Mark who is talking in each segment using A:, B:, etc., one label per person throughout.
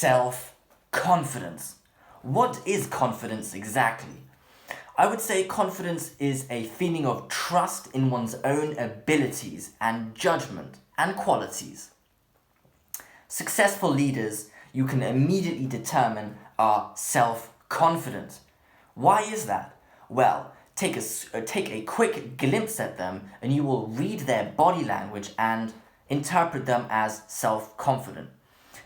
A: self-confidence. What is confidence exactly? I would say confidence is a feeling of trust in one's own abilities and judgment and qualities. Successful leaders, you can immediately determine, are self-confident. Why is that? Well, take a quick glimpse at them and you will read their body language and interpret them as self-confident.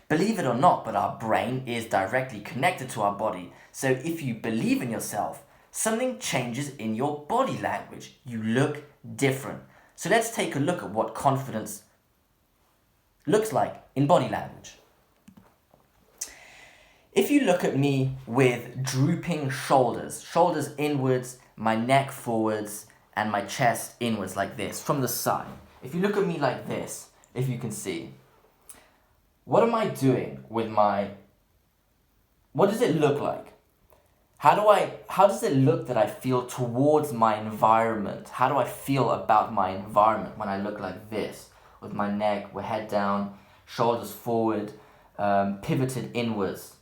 A: Believe it or not, but our brain is directly connected to our body. So if you believe in yourself, something changes in your body language. You look different. So let's take a look at what confidence looks like in body language. If you look at me with drooping shoulders inwards, my neck forwards, and my chest inwards like this, from the side. If you look at me like this, if you can see, what am I doing with what does it look like? How does it look that I feel towards my environment? How do I feel about my environment when I look like this, with my neck, with head down, shoulders forward, pivoted inwards?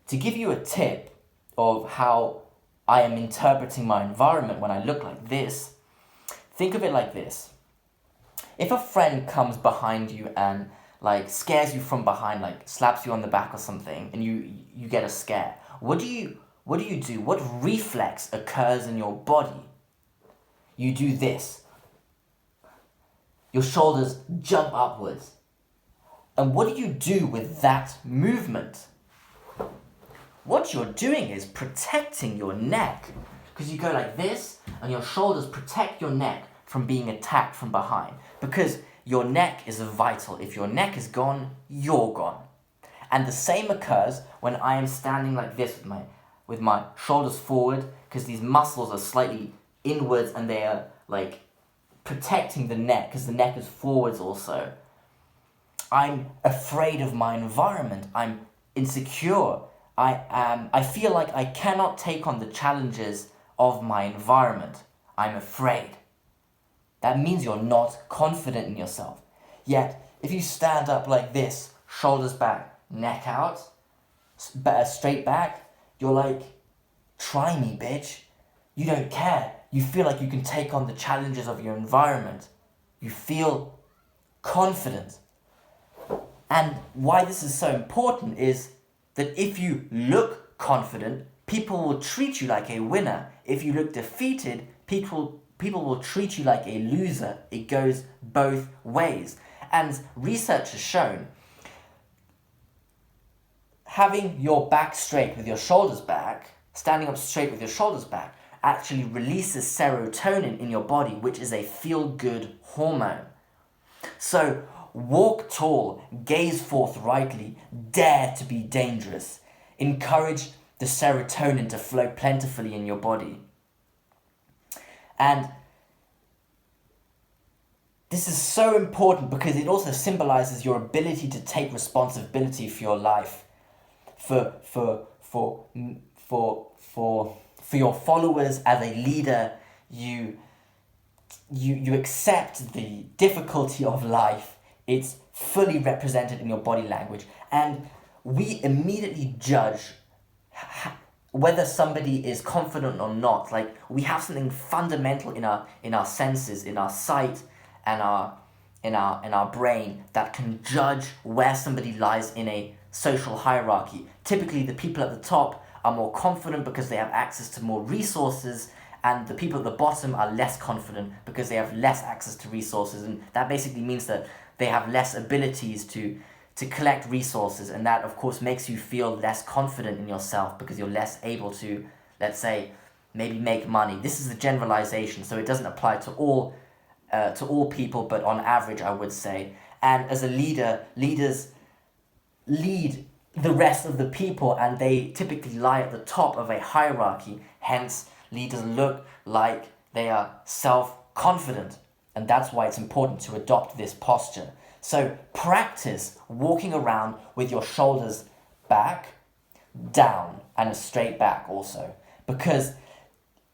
A: To give you a tip of how I am interpreting my environment when I look like this, think of it like this. If a friend comes behind you and scares you from behind, slaps you on the back or something, and you get a scare, what do you do? What reflex occurs in your body? You do this. Your shoulders jump upwards. And what do you do with that movement? What you're doing is protecting your neck, because you go like this and your shoulders protect your neck from being attacked from behind, because your neck is vital. If your neck is gone, you're gone. And the same occurs when I am standing like this with my shoulders forward, because these muscles are slightly inwards and they are protecting the neck, because the neck is forwards also. I'm afraid of my environment. I'm insecure. I feel like I cannot take on the challenges of my environment. I'm afraid. That means you're not confident in yourself. Yet, if you stand up like this, shoulders back, neck out, straight back, you're like, try me, bitch. You don't care. You feel like you can take on the challenges of your environment. You feel confident. And why this is so important is that if you look confident, people will treat you like a winner. If you look defeated, people will treat you like a loser. It goes both ways. And research has shown having your back straight with your shoulders back, standing up straight with your shoulders back, actually releases serotonin in your body, which is a feel-good hormone. So walk tall, gaze forthrightly, dare to be dangerous. Encourage the serotonin to flow plentifully in your body. And this is so important because it also symbolizes your ability to take responsibility for your life. For your followers as a leader, you accept the difficulty of life. It's fully represented in your body language. And we immediately judge whether somebody is confident or not. We have something fundamental in our senses, in our sight, and in our brain that can judge where somebody lies in a social hierarchy. Typically, the people at the top are more confident because they have access to more resources, and the people at the bottom are less confident because they have less access to resources, and that basically means that they have less abilities to collect resources, and that of course makes you feel less confident in yourself because you're less able to, let's say, maybe make money. This is a generalization, so it doesn't apply to all people, but on average I would say. And as a leader, leaders lead the rest of the people, and they typically lie at the top of a hierarchy. Hence, leaders look like they are self-confident, and that's why it's important to adopt this posture. So practice walking around with your shoulders back, down, and a straight back also, because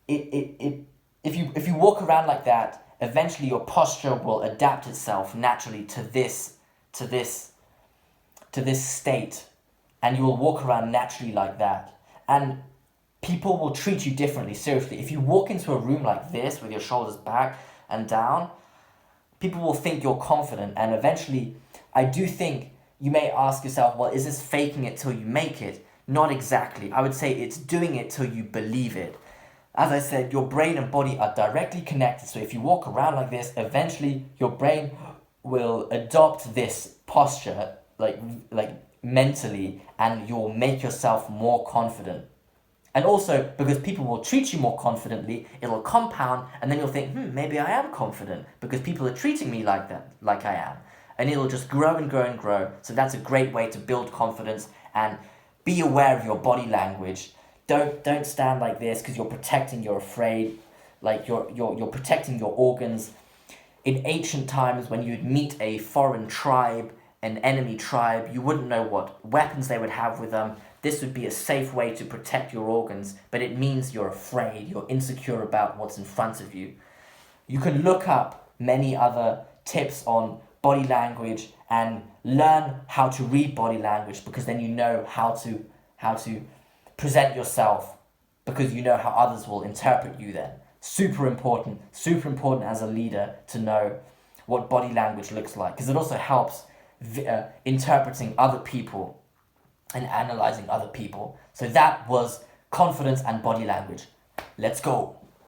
A: if you walk around like that, eventually your posture will adapt itself naturally to this to this state, and you will walk around naturally like that. And people will treat you differently, seriously. If you walk into a room like this with your shoulders back and down, people will think you're confident, and eventually, I do think you may ask yourself, well, is this faking it till you make it? Not exactly. I would say it's doing it till you believe it. As I said, your brain and body are directly connected, so if you walk around like this, eventually your brain will adopt this posture, like mentally, and you'll make yourself more confident. And also, because people will treat you more confidently, it'll compound, and then you'll think, maybe I am confident, because people are treating me like that, like I am. And it'll just grow and grow and grow. So that's a great way to build confidence, and be aware of your body language. Don't stand like this because you're protecting, you're afraid, like you're protecting your organs. In ancient times, when you'd meet a foreign tribe, an enemy tribe, you wouldn't know what weapons they would have with them. This would be a safe way to protect your organs, but it means you're afraid, you're insecure about what's in front of you. You can look up many other tips on body language and learn how to read body language, because then you know how to present yourself, because you know how others will interpret you then. Super important as a leader to know what body language looks like, because it also helps interpreting other people and analyzing other people. So that was confidence and body language. Let's go.